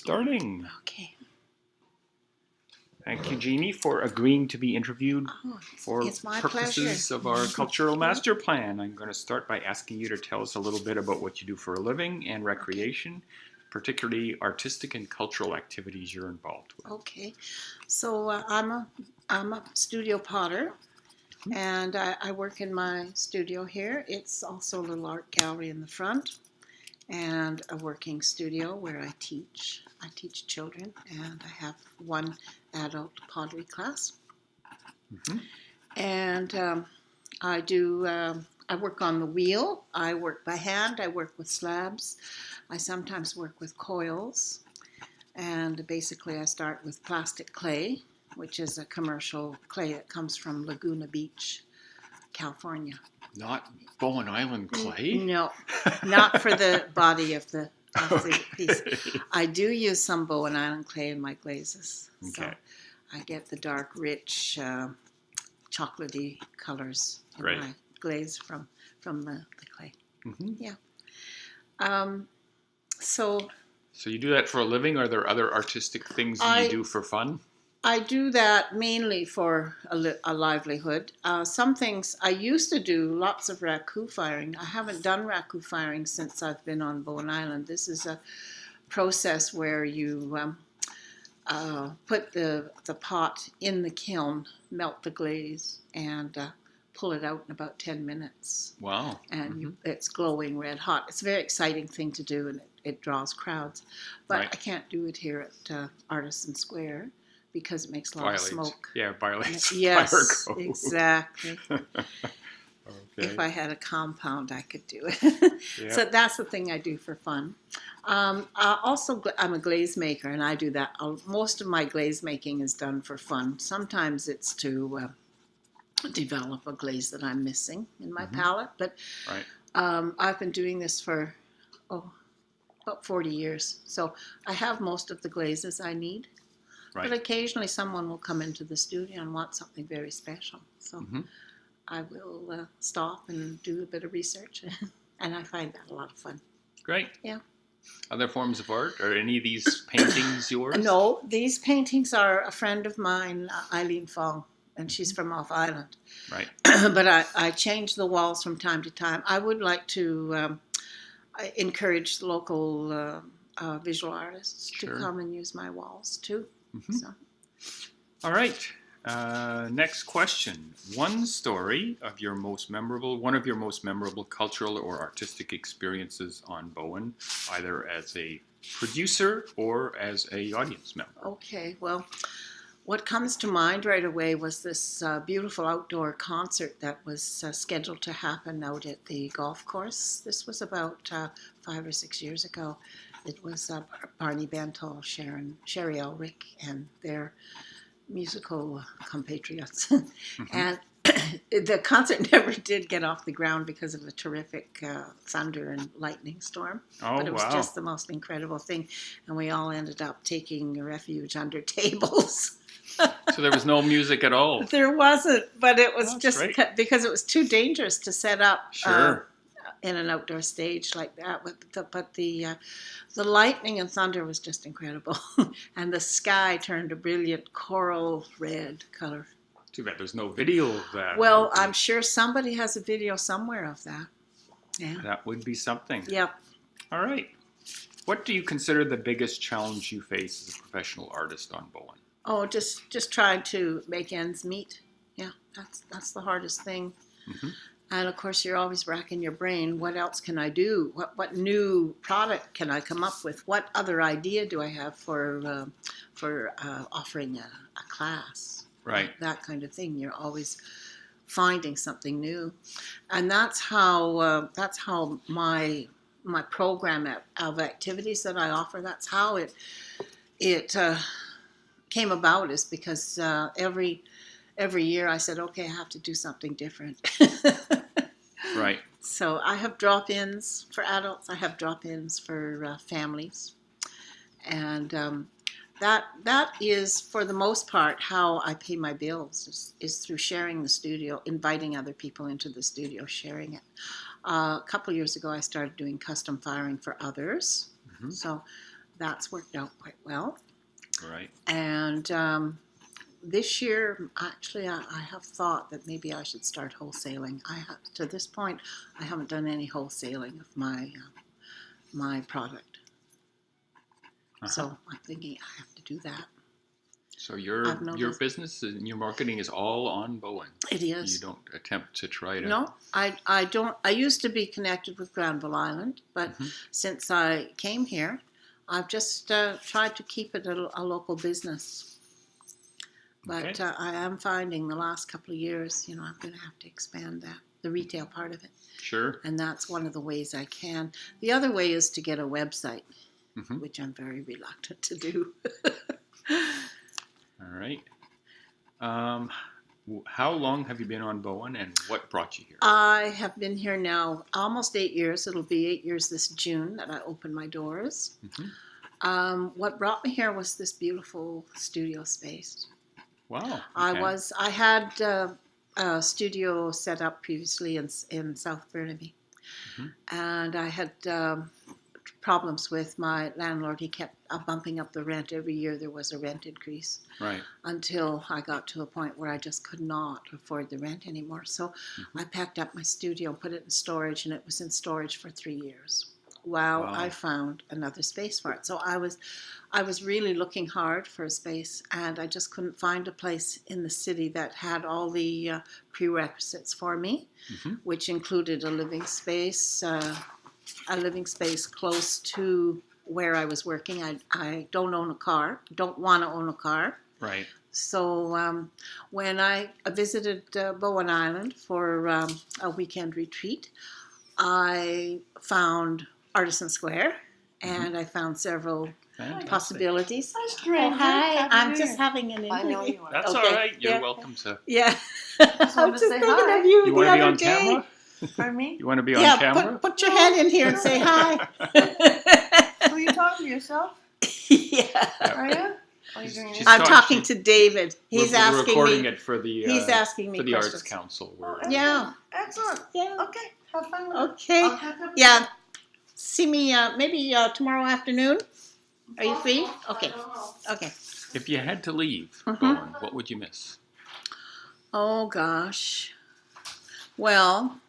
Starting. Okay. Thank you, Jeanne, for agreeing to be interviewed for It's my purposes pleasure. of our cultural master plan. I'm going to start by asking you to tell us a little bit about what you do for a living and recreation, particularly artistic and cultural activities you're involved with. Okay. So I'm a studio potter, and I work in my studio here. It's also a little art gallery in the front, and a working studio where I teach. I teach children, and I have one adult pottery class. Mm-hmm. And I work on the wheel. I work by hand. I work with slabs. I sometimes work with coils. And basically, I start with plastic clay, which is a commercial clay that comes from Laguna Beach, California. Not Bowen Island clay? No, not for the body of the piece. Okay. I do use some Bowen Island clay in my glazes. Okay. So I get the dark, rich, chocolatey colors in Right. my glaze from the clay. Mm-hmm. Yeah. So you do that for a living? Are there other artistic things that you do for fun? I do that mainly for a livelihood. Some things I used to do lots of raku firing. I haven't done raku firing since I've been on Bowen Island. This is a process where you put the pot in the kiln, melt the glaze, and pull it out in about 10 minutes. Wow. And it's glowing red hot. It's a very exciting thing to do, and it draws crowds. But I can't do it here at Artisan Square because it makes a lot of smoke. Yeah, violates yes, fire code. Exactly. Okay. If I had a compound, I could do it. Yeah. So that's the thing I do for fun. I'm a glaze maker, and I do that. Most of my glaze making is done for fun. Sometimes it's to develop a glaze that I'm missing in my palette. But I've been doing this for about 40 years. So I have most of the glazes I need. Right. But occasionally someone will come into the studio and want something very special. So I will stop and do a bit of research. And I find that a lot of fun. Great. Yeah. Other forms of art? Are any of these paintings yours? No, these paintings are a friend of mine, Eileen Fong, and she's from off island. Right. But I change the walls from time to time. I would like to encourage local visual artists to come and use my walls too. So. All right. Next question. One story of one of your most memorable cultural or artistic experiences on Bowen, either as a producer or as a audience member. Okay. Well, what comes to mind right away was this beautiful outdoor concert that was scheduled to happen out at the golf course. This was about 5 or 6 years ago. It was Barney Bentall, Sherry Elrick, and their musical compatriots. And the concert never did get off the ground because of a terrific thunder and lightning storm. But it was just the most incredible thing. And we all ended up taking refuge under tables. So there was no music at all? There wasn't, but it was because it was too dangerous to set up in an outdoor stage like that. But the lightning and thunder was just incredible. And the sky turned a brilliant coral red color. Too bad there's no video of that. Well, I'm sure somebody has a video somewhere of that. Yeah. That would be something. Yep. All right. What do you consider the biggest challenge you face as a professional artist on Bowen? Oh, just trying to make ends meet. Yeah, that's the hardest thing. And of course, you're always racking your brain. What else can I do? What new product can I come up with? What other idea do I have for offering a class? Right. That kind of thing. You're always finding something new, and that's how my program of activities that I offer. That's how it came about, is because every year I said, okay, I have to do something different. Right. So I have drop-ins for adults. I have drop-ins for families, and that is, for the most part, how I pay my bills is through sharing the studio, inviting other people into the studio, sharing it. A couple of years ago, I started doing custom firing for others. So that's worked out quite well. Right. And this year, actually, I have thought that maybe I should start wholesaling. To this point, I haven't done any wholesaling of my product. So I'm thinking I have to do that. So your business and your marketing is all on Bowen. It is. You don't attempt to try to. No, I don't. I used to be connected with Granville Island, but since I came here, I've just tried to keep it a local business. But I am finding the last couple of years, I'm going to have to expand the retail part of it. Sure. And that's one of the ways I can. The other way is to get a website, which I'm very reluctant to do. All right. How long have you been on Bowen, and what brought you here? I have been here now almost 8 years. It'll be 8 years this June that I opened my doors. What brought me here was this beautiful studio space. Wow. Okay. I had a studio set up previously in South Burnaby, and I had problems with my landlord. He kept bumping up the rent. Every year there was a rent increase. Right. Until I got to a point where I just could not afford the rent anymore. So I packed up my studio and put it in storage, and it was in storage for 3 years. Wow. I found another space for it. So I was really looking hard for a space, and I just couldn't find a place in the city that had all the prerequisites for me, which included a living space close to where I was working. I don't own a car, don't want to own a car. Right. So when I visited Bowen Island for a weekend retreat, I found Artisan Square, and I found several possibilities. Hi, I'm just having an interview. I know you are. That's all right. You're welcome to. Yeah. I was just thinking of you You want to be on camera? Pardon me? You want to be on camera? Put your head in here and say hi. Who are you talking to, yourself? Yeah. Are you? Are you doing I'm talking to David. He's we're asking recording me. it for the. He's asking me for the questions. Arts Council. Yeah. Excellent. Yeah. Okay. Have fun with it. Okay. I'll catch up with Yeah. See me maybe tomorrow afternoon. Are you free? Okay. Okay. If you had to leave Bowen, what would you miss? Oh gosh. Well,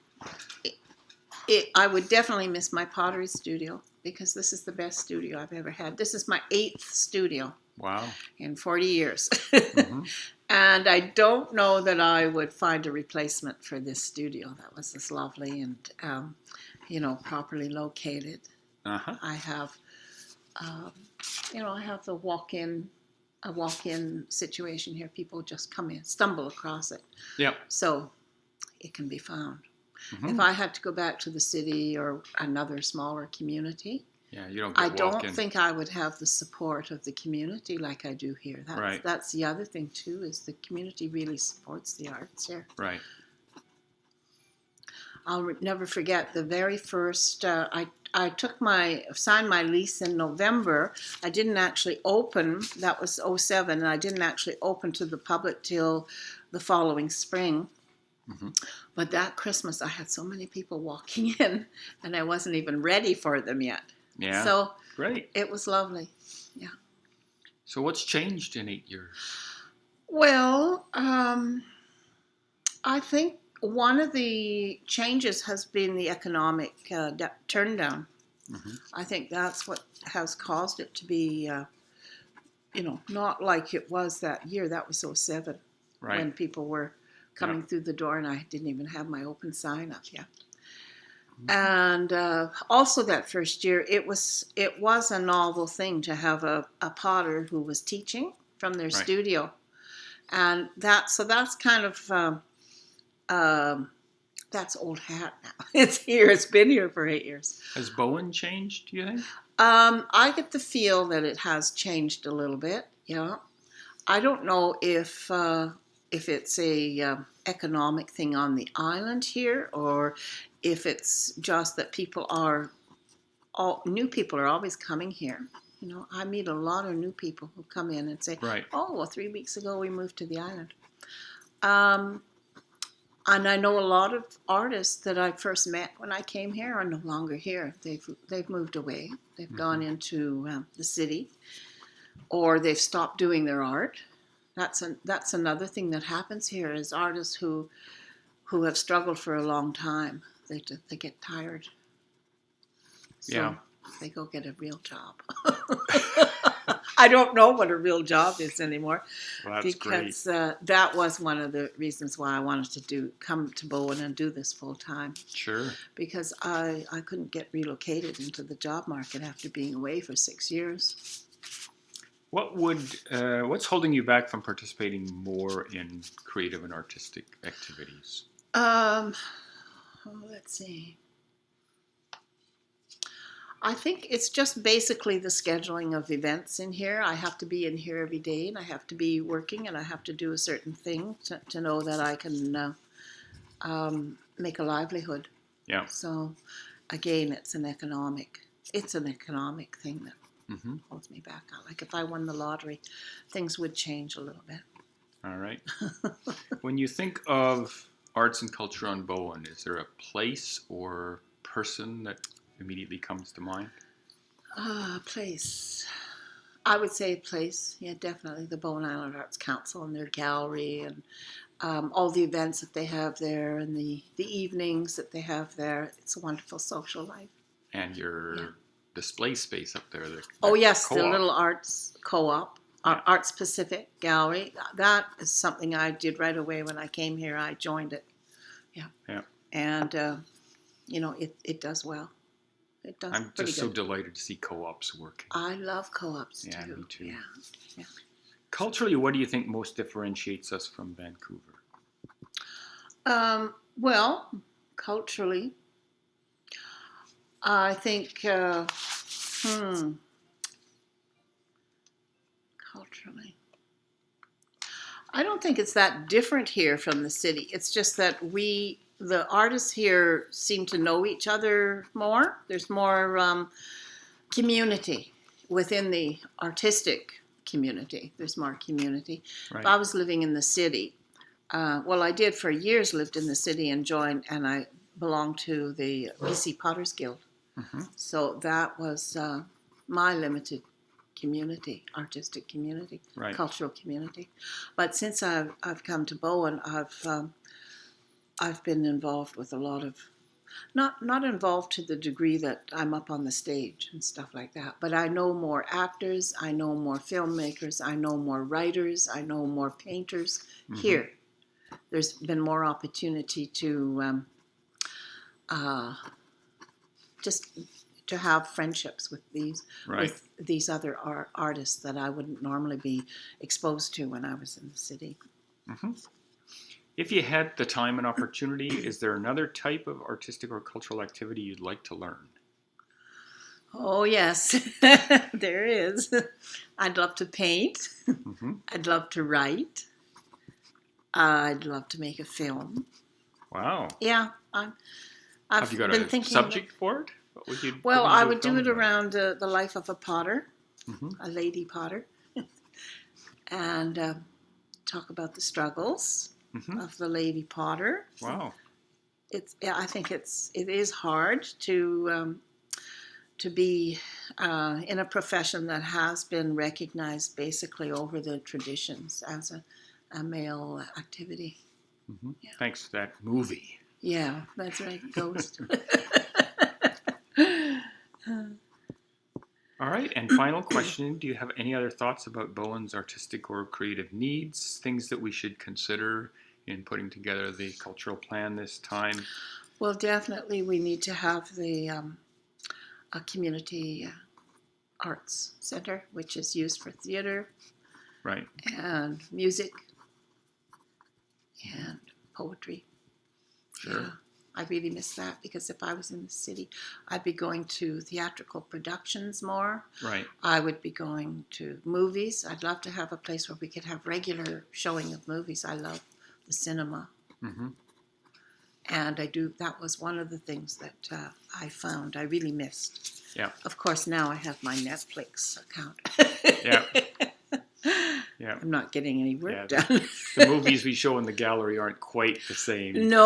I would definitely miss my pottery studio, because this is the best studio I've ever had. This is my 8th studio. Wow. In 40 years. And I don't know that I would find a replacement for this studio. That was just lovely and, properly located. I have, I have the walk-in situation here. People just come in, stumble across it. Yeah. So it can be found. If I had to go back to the city or another smaller community, I don't think I would have the support of the community like I do here. That's the other thing too, is the community really supports the arts here. Right. I'll never forget the very first. I signed my lease in November. I didn't actually open. That was 2007, and I didn't actually open to the public till the following spring. But that Christmas, I had so many people walking in, and I wasn't even ready for them yet. Yeah. So great. It was lovely. Yeah. So what's changed in 8 years? Well, I think one of the changes has been the economic turn down. I think that's what has caused it to be, not like it was that year. That was 2007, when people were coming through the door, and I didn't even have my open sign up yet. And also that first year, it was a novel thing to have a potter who was teaching from their studio, and that's kind of that's old hat now. It's here. It's been here for 8 years. Has Bowen changed, do you think? I get the feel that it has changed a little bit. Yeah, I don't know if it's a economic thing on the island here, or if it's just that new people are always coming here. I meet a lot of new people who come in and say, 3 weeks ago we moved to the island. And I know a lot of artists that I first met when I came here are no longer here. They've moved away. They've gone into the city, or they've stopped doing their art. That's another thing that happens here is artists who have struggled for a long time. They get tired. So Yeah. they go get a real job. I don't know what a real job is anymore. Well, that's great. Because that was one of the reasons why I wanted to come to Bowen and do this full time. Sure. Because I couldn't get relocated into the job market after being away for 6 years. What's holding you back from participating more in creative and artistic activities? Let's see. I think it's just basically the scheduling of events in here. I have to be in here every day, and I have to be working, and I have to do a certain thing to know that I can make a livelihood. Yeah. So, again, it's an economic thing that Mm-hmm. holds me back. Like if I won the lottery, things would change a little bit. All right. When you think of arts and culture on Bowen, is there a place or person that immediately comes to mind? Place. I would say place. Yeah, definitely the Bowen Island Arts Council and their gallery and all the events that they have there and the evenings that they have there. It's a wonderful social life. And your display space up there. Oh, yes, co-op. the little arts co-op, Arts Pacific Gallery. That is something I did right away when I came here. I joined it. Yeah. Yeah. And, it does well. It does I'm pretty just so good. delighted to see co-ops working. I love co-ops Yeah, too. me too. Yeah. Culturally, what do you think most differentiates us from Vancouver? Well, culturally, I think, culturally, I don't think it's that different here from the city. It's just that the artists here seem to know each other more. There's more community within the artistic community. There's more community. Right. If I was living in the city, I did for years, lived in the city and I belonged to the BC Potters Guild. Mm-hmm. So that was my limited community, artistic community, Right. cultural community. But since I've come to Bowen, I've been involved with a lot of, not involved to the degree that I'm up on the stage and stuff like that, but I know more actors, I know more filmmakers, I know more writers, I know more painters here. There's been more opportunity to just to have friendships with these other artists that I wouldn't normally be exposed to when I was in the city. Mm-hmm. If you had the time and opportunity, is there another type of artistic or cultural activity you'd like to learn? Oh, yes, there is. I'd love to paint. Mm-hmm. I'd love to write. I'd love to make a film. Wow. Yeah, I've Have you got been a thinking subject for it? What would you? Well, what I do would do film it about? around the life of a potter, Mm-hmm. a lady potter, and talk about the struggles Mm-hmm. of the lady potter. Wow. I think it is hard to be in a profession that has been recognized basically over the traditions as a male activity. Mm-hmm. Yeah. Thanks to that movie. Yeah, that's right, Ghost. All right, and final question. Do you have any other thoughts about Bowen's artistic or creative needs, things that we should consider in putting together the cultural plan this time? Well, definitely we need to have a community arts center, which is used for theater Right. and music and poetry. Sure. Yeah, I really miss that because if I was in the city, I'd be going to theatrical productions more. Right. I would be going to movies. I'd love to have a place where we could have regular showing of movies. I love the cinema. Mm-hmm. And that was one of the things that I found I really missed. Yeah. Of course, now I have my Netflix account. Yeah. Yeah. I'm not getting any work Yeah. done. The movies we show in the gallery aren't quite the same. No,